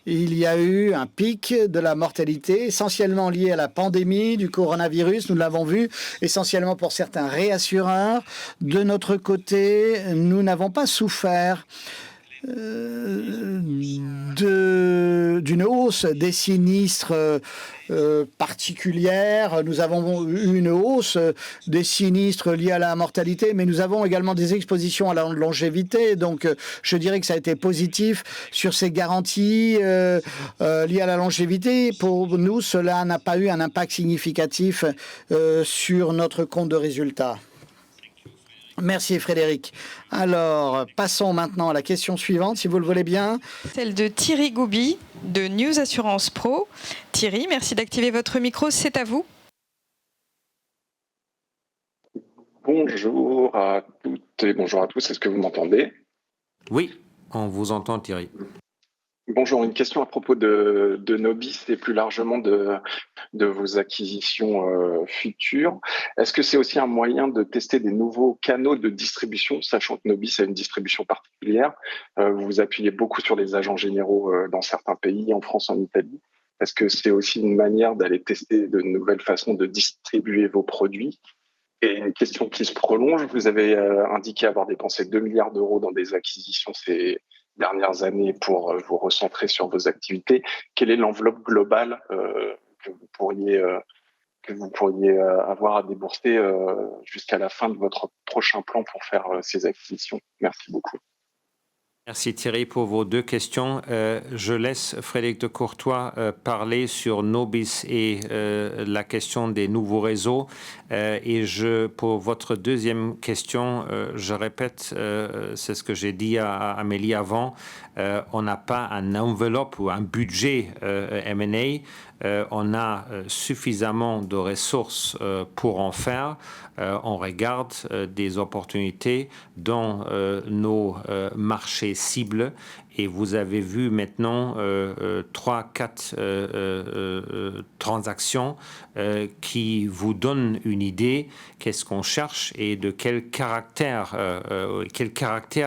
Il y a eu un pic de la mortalité, essentiellement lié à la pandémie du coronavirus. Nous l'avons vu, essentiellement pour certains réassureurs. De notre côté, nous n'avons pas souffert d'une hausse des sinistres particulière. Nous avons eu une hausse des sinistres liés à la mortalité, mais nous avons également des expositions à la longévité. Donc, je dirais que ça a été positif sur ces garanties liées à la longévité. Pour nous, cela n'a pas eu un impact significatif sur notre compte de résultat. Merci Frédéric. Alors, passons maintenant à la question suivante, si vous le voulez bien. Celle de Thierry Goubi de News Assurance Pro. Thierry, merci d'activer votre micro, c'est à vous. Bonjour à toutes et bonjour à tous, est-ce que vous m'entendez? Oui, on vous entend Thierry. Bonjour, une question à propos de Nobis et plus largement de vos acquisitions futures. Est-ce que c'est aussi un moyen de tester des nouveaux canaux de distribution, sachant que Nobis a une distribution particulière? Vous vous appuyez beaucoup sur les agents généraux dans certains pays, en France, en Italie. Est-ce que c'est aussi une manière d'aller tester de nouvelles façons de distribuer vos produits? Et une question qui se prolonge, vous avez indiqué avoir dépensé 2 milliards d'euros dans des acquisitions ces dernières années pour vous recentrer sur vos activités. Quelle est l'enveloppe globale que vous pourriez avoir à débourser jusqu'à la fin de votre prochain plan pour faire ces acquisitions? Merci beaucoup. Merci Thierry pour vos deux questions. Je laisse Frédéric de Courtois parler sur Nobis et la question des nouveaux réseaux. Et pour votre deuxième question, je répète, c'est ce que j'ai dit à Amélie avant, on n'a pas un enveloppe ou un budget M&A. On a suffisamment de ressources pour en faire. On regarde des opportunités dans nos marchés cibles et vous avez vu maintenant 3-4 transactions qui vous donnent une idée qu'est-ce qu'on cherche et de quel caractère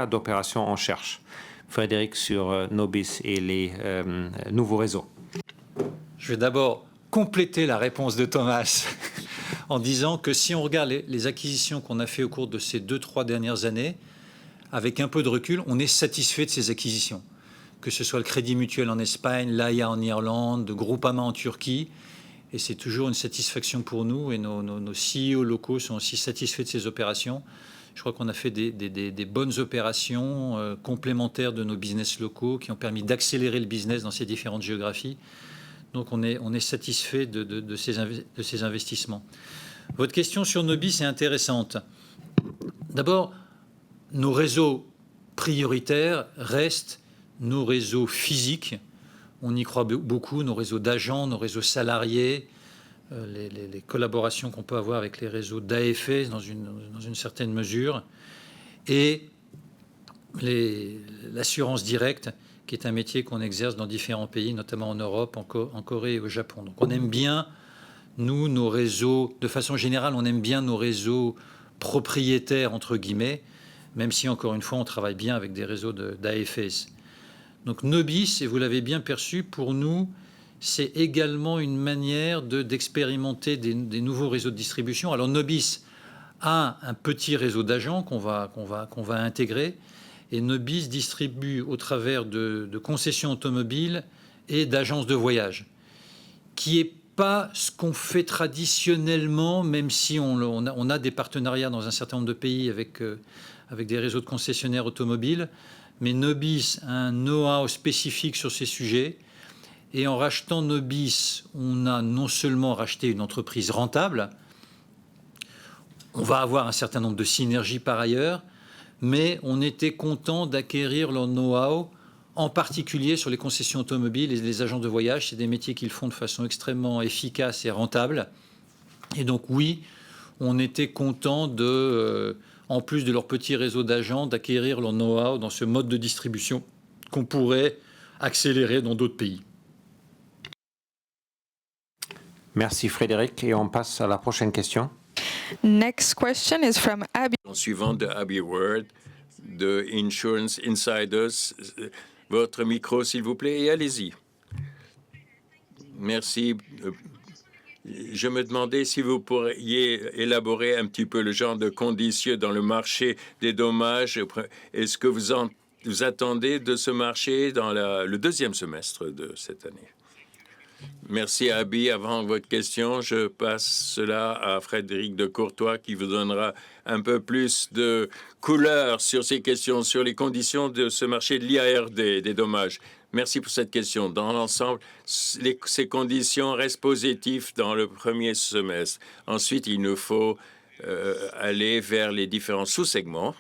d'opération on cherche. Frédéric sur Nobis et les nouveaux réseaux. Je vais d'abord compléter la réponse de Thomas en disant que si on regarde les acquisitions qu'on a fait au cours de ces 2-3 dernières années, avec un peu de recul, on est satisfait de ces acquisitions. Que ce soit le Crédit Mutuel en Espagne, l'AIA en Irlande, Groupama en Turquie. Et c'est toujours une satisfaction pour nous et nos CEO locaux sont aussi satisfaits de ces opérations. Je crois qu'on a fait des bonnes opérations complémentaires de nos business locaux qui ont permis d'accélérer le business dans ces différentes géographies. Donc on est satisfait de ces investissements. Votre question sur Nobis est intéressante. D'abord, nos réseaux prioritaires restent nos réseaux physiques. On y croit beaucoup, nos réseaux d'agents, nos réseaux salariés, les collaborations qu'on peut avoir avec les réseaux d'AFS dans une certaine mesure, et l'assurance directe, qui est un métier qu'on exerce dans différents pays, notamment en Europe, en Corée et au Japon. Donc on aime bien, nous, nos réseaux, de façon générale, on aime bien nos réseaux propriétaires, entre guillemets, même si, encore une fois, on travaille bien avec des réseaux d'AFS. Donc Nobis, et vous l'avez bien perçu, pour nous, c'est également une manière d'expérimenter des nouveaux réseaux de distribution. Alors Nobis a un petit réseau d'agents qu'on va intégrer, et Nobis distribue au travers de concessions automobiles et d'agences de voyage, qui n'est pas ce qu'on fait traditionnellement, même si on a des partenariats dans un certain nombre de pays avec des réseaux de concessionnaires automobiles. Mais Nobis a un know-how spécifique sur ces sujets. Et en rachetant Nobis, on a non seulement racheté une entreprise rentable, on va avoir un certain nombre de synergies par ailleurs, mais on était content d'acquérir leur know-how, en particulier sur les concessions automobiles et les agents de voyage. C'est des métiers qu'ils font de façon extrêmement efficace et rentable. Et donc oui, on était content en plus de leur petit réseau d'agents, d'acquérir leur know-how dans ce mode de distribution qu'on pourrait accélérer dans d'autres pays. Merci Frédéric et on passe à la prochaine question. Next question is from Abby. Suivant de Abby Ward de Insurance Insiders. Votre micro, s'il vous plaît, et allez-y. Merci. Je me demandais si vous pourriez élaborer un petit peu le genre de conditions dans le marché des dommages. Est-ce que vous attendez de ce marché dans le deuxième semestre de cette année? Merci, Abby. Avant votre question, je passe cela à Frédéric de Courtois qui vous donnera un peu plus de couleur sur ces questions, sur les conditions de ce marché de l'IARD, des dommages. Merci pour cette question. Dans l'ensemble, ces conditions restent positives dans le premier semestre. Ensuite, il nous faut aller vers les différents sous-segments.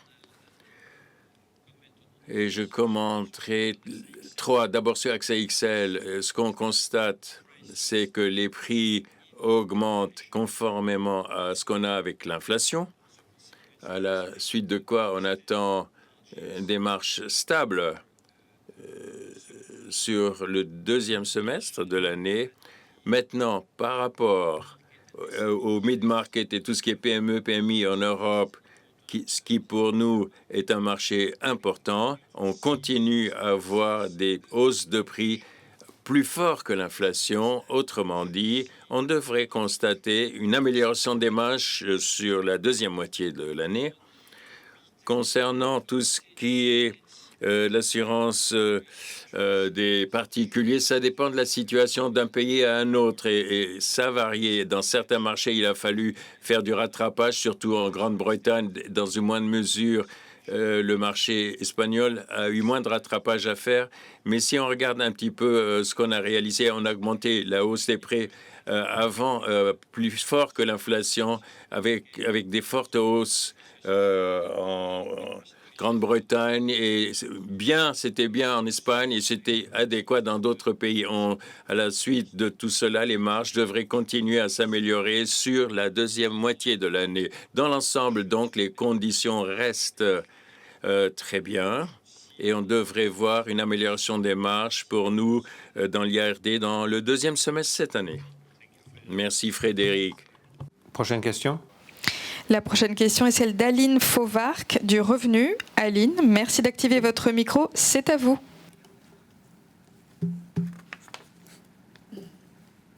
Et je commenterai trois. D'abord sur AXA XL, ce qu'on constate, c'est que les prix augmentent conformément à ce qu'on a avec l'inflation, à la suite de quoi on attend des marches stables sur le deuxième semestre de l'année. Maintenant, par rapport au mid-market et tout ce qui est PME, PMI en Europe, ce qui pour nous est un marché important, on continue à avoir des hausses de prix plus fortes que l'inflation. Autrement dit, on devrait constater une amélioration des marges sur la deuxième moitié de l'année. Concernant tout ce qui est l'assurance des particuliers, ça dépend de la situation d'un pays à un autre et ça varie. Dans certains marchés, il a fallu faire du rattrapage, surtout en Grande-Bretagne, dans une moindre mesure. Le marché espagnol a eu moins de rattrapage à faire. Mais si on regarde un petit peu ce qu'on a réalisé, on a augmenté la hausse des prix avant plus fort que l'inflation, avec des fortes hausses en Grande-Bretagne, et c'était bien en Espagne et c'était adéquat dans d'autres pays. À la suite de tout cela, les marges devraient continuer à s'améliorer sur la deuxième moitié de l'année. Dans l'ensemble, donc, les conditions restent très bien et on devrait voir une amélioration des marges pour nous dans l'IRD dans le deuxième semestre cette année. Merci Frédéric. Prochaine question. La prochaine question est celle d'Aline Fauvarc du Revenu. Aline, merci d'activer votre micro. C'est à vous.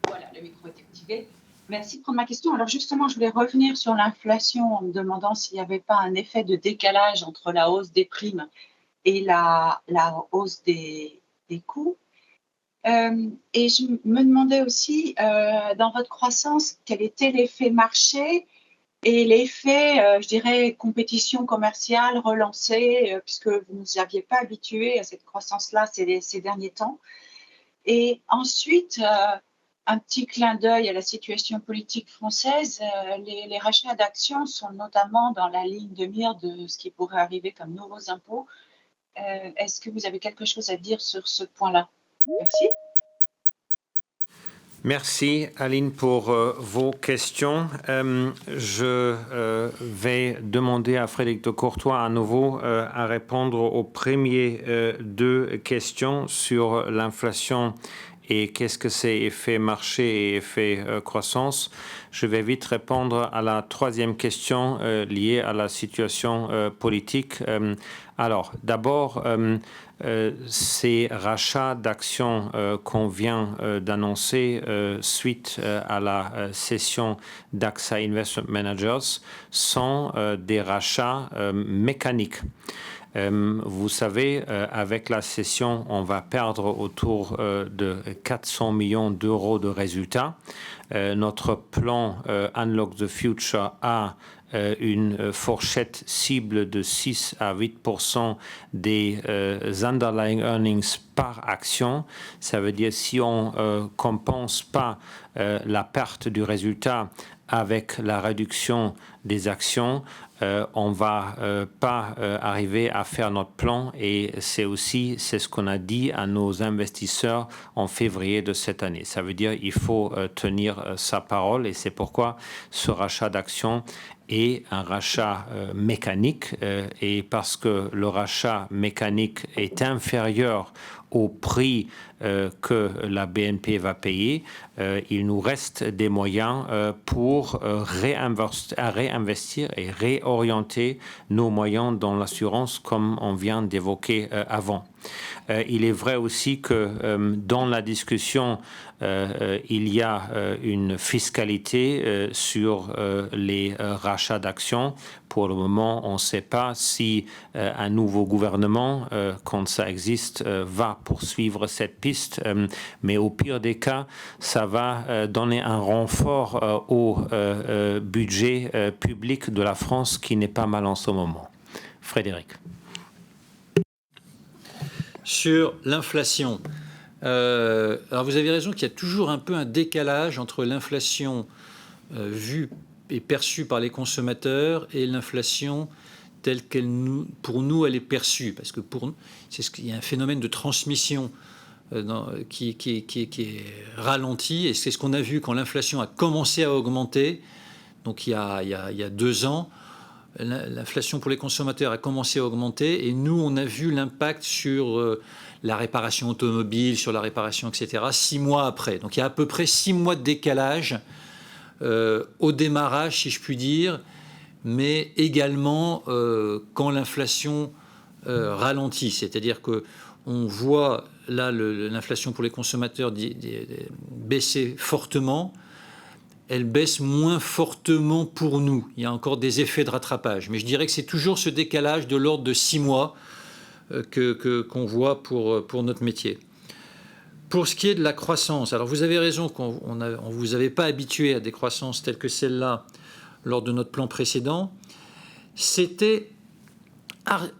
Voilà, le micro est activé. Merci de prendre ma question. Alors justement, je voulais revenir sur l'inflation en me demandant s'il n'y avait pas un effet de décalage entre la hausse des primes et la hausse des coûts. Et je me demandais aussi, dans votre croissance, quel était l'effet marché et l'effet, je dirais, compétition commerciale relancée, puisque vous ne nous aviez pas habitués à cette croissance-là ces derniers temps. Et ensuite, un petit clin d'œil à la situation politique française. Les rachats d'actions sont notamment dans la ligne de mire de ce qui pourrait arriver comme nouveaux impôts. Est-ce que vous avez quelque chose à dire sur ce point-là? Merci. Merci Aline pour vos questions. Je vais demander à Frédéric de Courtois à nouveau à répondre aux premières deux questions sur l'inflation et qu'est-ce que c'est effet marché et effet croissance. Je vais vite répondre à la troisième question liée à la situation politique. Alors, d'abord, ces rachats d'actions qu'on vient d'annoncer suite à la cession d'AXA Investment Managers sont des rachats mécaniques. Vous savez, avec la cession, on va perdre autour de 400 millions d'euros de résultats. Notre plan Unlock the Future a une fourchette cible de 6 à 8% des underlying earnings par action. Ça veut dire si on ne compense pas la perte du résultat avec la réduction des actions, on va pas arriver à faire notre plan et c'est ce qu'on a dit à nos investisseurs en février de cette année. Ça veut dire il faut tenir sa parole et c'est pourquoi ce rachat d'actions est un rachat mécanique et parce que le rachat mécanique est inférieur au prix que la BNP va payer, il nous reste des moyens pour réinvestir et réorienter nos moyens dans l'assurance comme on vient d'évoquer avant. Il est vrai aussi que dans la discussion, il y a une fiscalité sur les rachats d'actions. Pour le moment, on ne sait pas si un nouveau gouvernement, quand ça existe, va poursuivre cette piste. Mais au pire des cas, ça va donner un renfort au budget public de la France qui n'est pas mal en ce moment. Frédéric. Sur l'inflation, alors vous avez raison qu'il y a toujours un peu un décalage entre l'inflation vue est perçue par les consommateurs et l'inflation telle qu'elle, pour nous, elle est perçue. Parce que il y a un phénomène de transmission qui est ralenti. Et c'est ce qu'on a vu quand l'inflation a commencé à augmenter. Donc il y a 2 ans, l'inflation pour les consommateurs a commencé à augmenter. Et nous, on a vu l'impact sur la réparation automobile, sur la réparation, etc., 6 mois après. Donc il y a à peu près 6 mois de décalage au démarrage, si je puis dire, mais également quand l'inflation ralentit. C'est-à-dire qu'on voit là l'inflation pour les consommateurs baisser fortement. Elle baisse moins fortement pour nous. Il y a encore des effets de rattrapage. Mais je dirais que c'est toujours ce décalage de l'ordre de 6 mois qu'on voit pour notre métier. Pour ce qui est de la croissance, alors vous avez raison qu'on ne vous avait pas habitué à des croissances telles que celle-là lors de notre plan précédent. C'était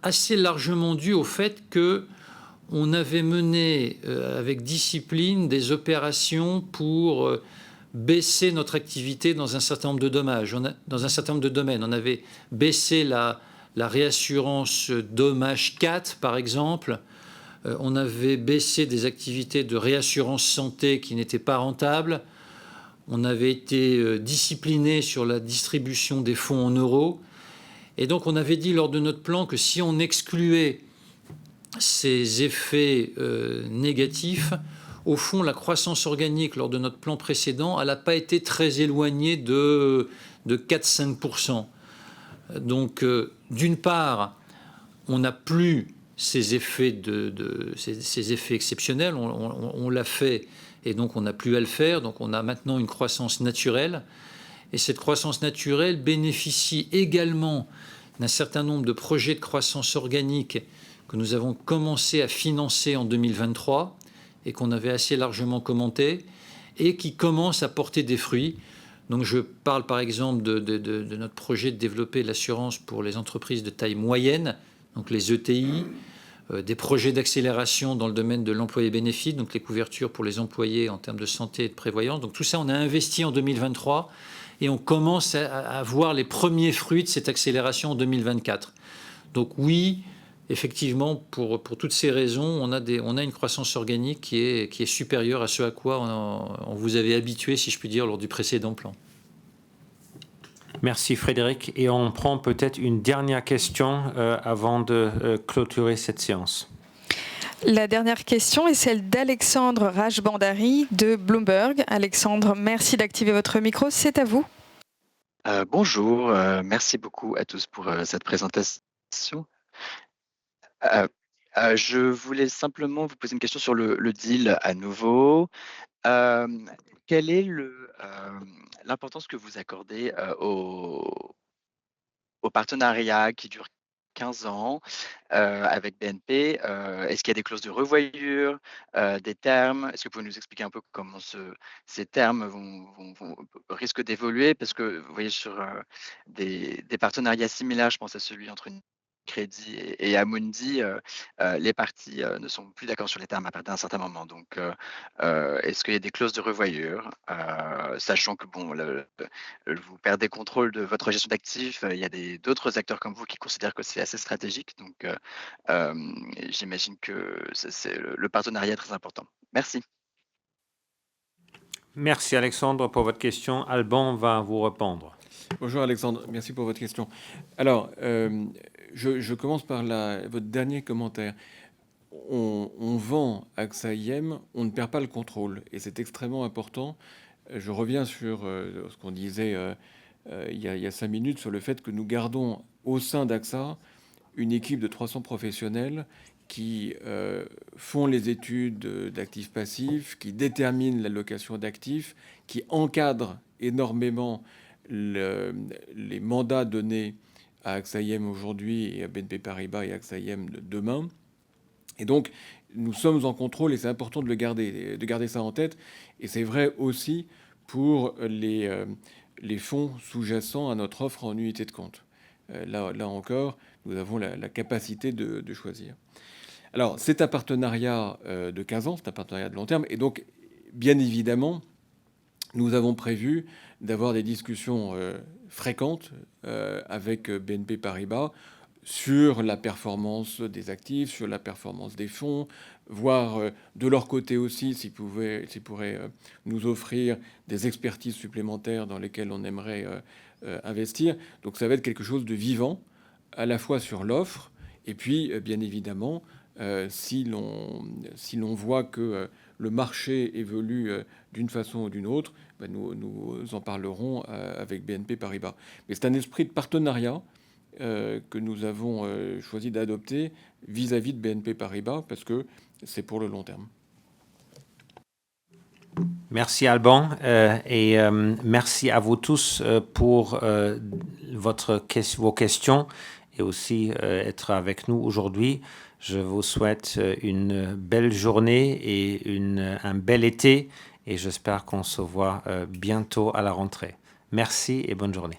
assez largement dû au fait qu'on avait mené avec discipline des opérations pour baisser notre activité dans un certain nombre de dans un certain nombre de domaines. On avait baissé la réassurance dommages 4, par exemple. On avait baissé des activités de réassurance santé qui n'étaient pas rentables. On avait été discipliné sur la distribution des fonds en euros. Et donc, on avait dit lors de notre plan que si on excluait ces effets négatifs, au fond, la croissance organique lors de notre plan précédent, elle n'a pas été très éloignée de 4-5%. Donc, d'une part, on n'a plus ces effets, ces effets exceptionnels, on l'a fait et donc on n'a plus à le faire. Donc, on a maintenant une croissance naturelle. Et cette croissance naturelle bénéficie également d'un certain nombre de projets de croissance organique que nous avons commencé à financer en 2023 et qu'on avait assez largement commenté et qui commencent à porter des fruits. Donc je parle par exemple de notre projet de développer l'assurance pour les entreprises de taille moyenne, donc les ETI, des projets d'accélération dans le domaine de l'employé-bénéfice, donc les couvertures pour les employés en termes de santé et de prévoyance. Donc tout ça, on a investi en 2023 et on commence à voir les premiers fruits de cette accélération en 2024. Donc oui, effectivement, pour toutes ces raisons, on a une croissance organique qui est supérieure à ce à quoi on vous avait habitué, si je puis dire, lors du précédent plan. Merci Frédéric. Et on prend peut-être une dernière question avant de clôturer cette séance. La dernière question est celle d'Alexandre Rajbandari de Bloomberg. Alexandre, merci d'activer votre micro. C'est à vous. Bonjour, merci beaucoup à tous pour cette présentation. Je voulais simplement vous poser une question sur le deal à nouveau. Quelle est l'importance que vous accordez au partenariat qui dure 15 ans avec BNP? Est-ce qu'il y a des clauses de revoyure, des termes? Est-ce que vous pouvez nous expliquer un peu comment ces termes risquent d'évoluer? Parce que vous voyez, sur des partenariats similaires, je pense à celui entre Crédit et Amundi, les parties ne sont plus d'accord sur les termes à partir d'un certain moment. Donc, est-ce qu'il y a des clauses de revoyure, sachant que bon, vous perdez contrôle de votre gestion d'actifs, il y a d'autres acteurs comme vous qui considèrent que c'est assez stratégique. Donc, j'imagine que le partenariat est très important. Merci. Merci Alexandre pour votre question. Alban va vous répondre. Bonjour Alexandre, merci pour votre question. Alors, je commence par votre dernier commentaire. On vend AXA IM, on ne perd pas le contrôle et c'est extrêmement important. Je reviens sur ce qu'on disait il y a 5 minutes sur le fait que nous gardons au sein d'AXA une équipe de 300 professionnels qui font les études d'actifs passifs, qui déterminent l'allocation d'actifs, qui encadrent énormément les mandats donnés à AXA IM aujourd'hui et à BNP Paribas et AXA IM demain. Et donc, nous sommes en contrôle et c'est important de garder ça en tête. Et c'est vrai aussi pour les fonds sous-jacents à notre offre en unité de compte. Là encore, nous avons la capacité de choisir. Alors, c'est un partenariat de 15 ans, c'est un partenariat de long terme. Et donc, bien évidemment, nous avons prévu d'avoir des discussions fréquentes avec BNP Paribas sur la performance des actifs, sur la performance des fonds, voire de leur côté aussi s'ils pourraient nous offrir des expertises supplémentaires dans lesquelles on aimerait investir. Donc ça va être quelque chose de vivant, à la fois sur l'offre, et puis bien évidemment, si l'on voit que le marché évolue d'une façon ou d'une autre, nous en parlerons avec BNP Paribas. Mais c'est un esprit de partenariat que nous avons choisi d'adopter vis-à-vis de BNP Paribas, parce que c'est pour le long terme. Merci Alban et merci à vous tous pour vos questions et aussi être avec nous aujourd'hui. Je vous souhaite une belle journée et un bel été et j'espère qu'on se voit bientôt à la rentrée. Merci et bonne journée.